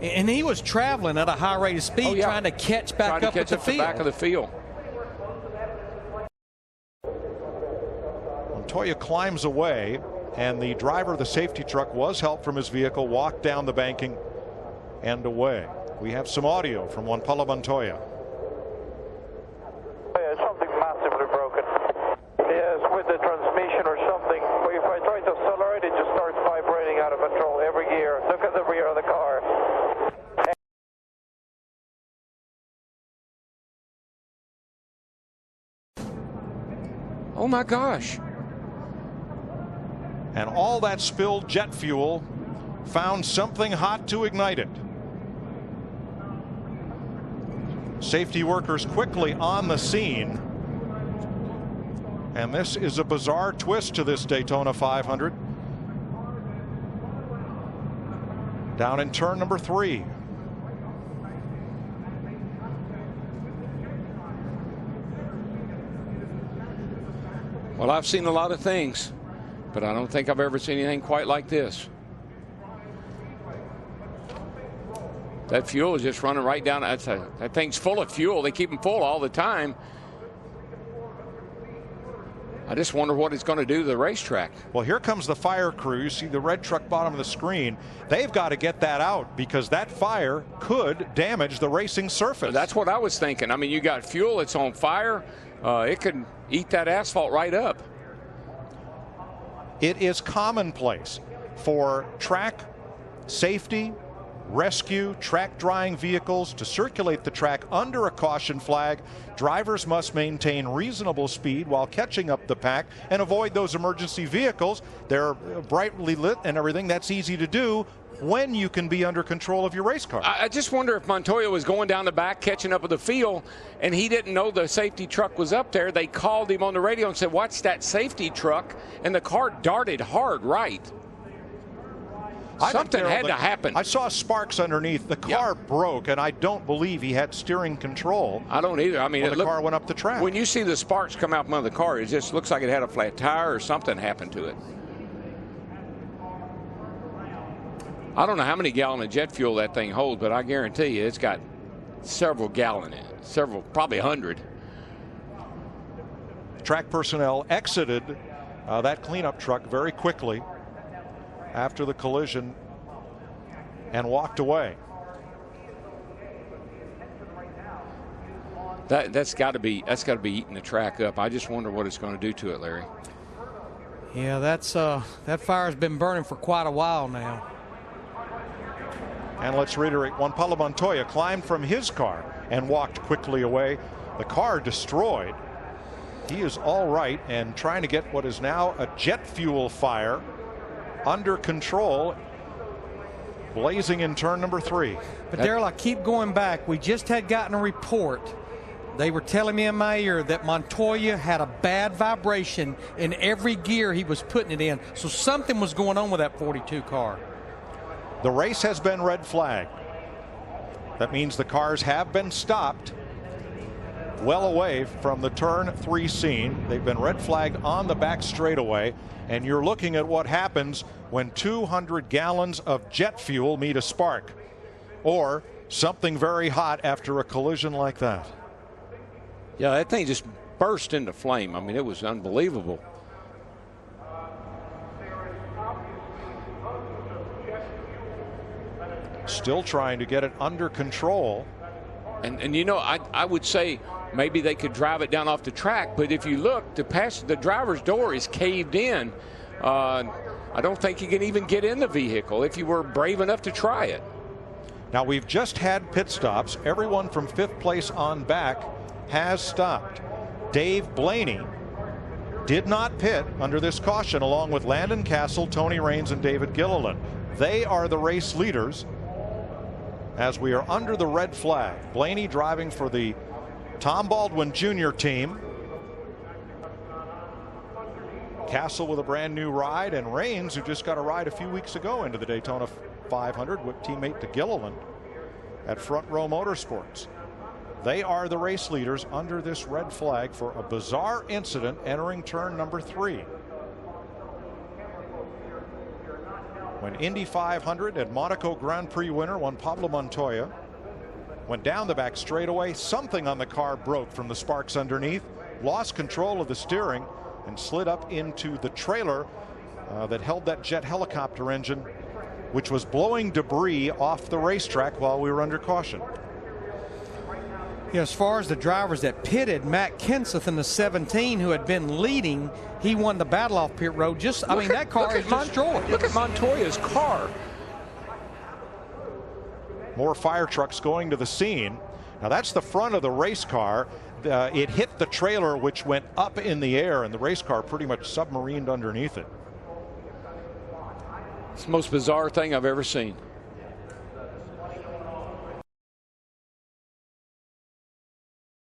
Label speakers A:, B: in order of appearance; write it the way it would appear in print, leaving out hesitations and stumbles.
A: And he was traveling at a high rate of speed, trying to catch back up at the field.
B: Back of the field.
C: Montoya climbs away, and the driver of the safety truck was helped from his vehicle, walked down the banking and away. We have some audio from Juan Pablo Montoya.
D: Something massively broken. Yes, with the transmission or something. If I try to accelerate, it just starts vibrating out of control every gear. Look at the rear of the car.
B: Oh my gosh.
C: And all that spilled jet fuel found something hot to ignite it. Safety workers quickly on the scene. And this is a bizarre twist to this Daytona 500. Down in turn number 3.
B: Well, I've seen a lot of things, but I don't think I've ever seen anything quite like this. That fuel is just running right down. That thing's full of fuel. They keep them full all the time. I just wonder what it's going to do to the racetrack.
C: Well, here comes the fire crew. You see the red truck bottom of the screen. They've got to get that out because that fire could damage the racing surface.
B: That's what I was thinking. I mean, you got fuel, it's on fire. It could eat that asphalt right up.
C: It is commonplace for track safety, rescue, track drying vehicles to circulate the track under a caution flag. Drivers must maintain reasonable speed while catching up the pack and avoid those emergency vehicles. They're brightly lit and everything. That's easy to do when you can be under control of your race car.
B: I just wonder if Montoya was going down the back, catching up with the field, and he didn't know the safety truck was up there. They called him on the radio and said, "Watch that safety truck," and the car darted hard right. Something had to happen.
C: I saw sparks underneath. The car broke, and I don't believe he had steering control.
B: I don't either. I mean,
C: when the car went up the track.
B: When you see the sparks come out from under the car, it just looks like it had a flat tire or something happened to it. I don't know how many gallons of jet fuel that thing holds, but I guarantee you it's got several gallons in it. Several, probably 100.
C: Track personnel exited that cleanup truck very quickly after the collision and walked away.
B: That's got to be eating the track up. I just wonder what it's going to do to it, Larry.
A: Yeah, that fire's been burning for quite a while now.
C: And let's reiterate, Juan Pablo Montoya climbed from his car and walked quickly away. The car destroyed. He is all right and trying to get what is now a jet fuel fire under control, blazing in turn number 3.
A: But Darrell, I keep going back. We just had gotten a report. They were telling me in my ear that Montoya had a bad vibration in every gear he was putting it in. So something was going on with that 42 car.
C: The race has been red flagged. That means the cars have been stopped well away from the turn 3 scene. They've been red flagged on the back straightaway, and you're looking at what happens when 200 gallons of jet fuel meet a spark or something very hot after a collision like that.
B: Yeah, that thing just burst into flame. I mean, it was unbelievable.
C: Still trying to get it under control.
B: And you know, I would say maybe they could drive it down off the track, but if you look, the driver's door is caved in. I don't think you can even get in the vehicle if you were brave enough to try it.
C: Now, we've just had pit stops. Everyone from 5th place on back has stopped. Dave Blaney did not pit under this caution, along with Landon Castle, Tony Raines, and David Gilliland. They are the race leaders as we are under the red flag. Blaney driving for the Tom Baldwin Jr. team. Castle with a brand new ride, and Raines, who just got a ride a few weeks ago into the Daytona 500 with teammate to Gilliland at Front Row Motorsports. They are the race leaders under this red flag for a bizarre incident entering turn number 3. when Indy 500 and Monaco Grand Prix winner Juan Pablo Montoya went down the back straightaway. Something on the car broke from the sparks underneath, lost control of the steering, and slid up into the trailer that held that jet helicopter engine, which was blowing debris off the racetrack while we were under caution.
A: Yeah, as far as the drivers that pitted, Matt Kenseth in the 17, who had been leading, he won the battle off pit road. That car is destroyed.
B: Look at Montoya's car.
C: More fire trucks going to the scene. Now that's the front of the race car. It hit the trailer, which went up in the air, and the race car pretty much submarined underneath it.
B: It's the most bizarre thing I've ever seen.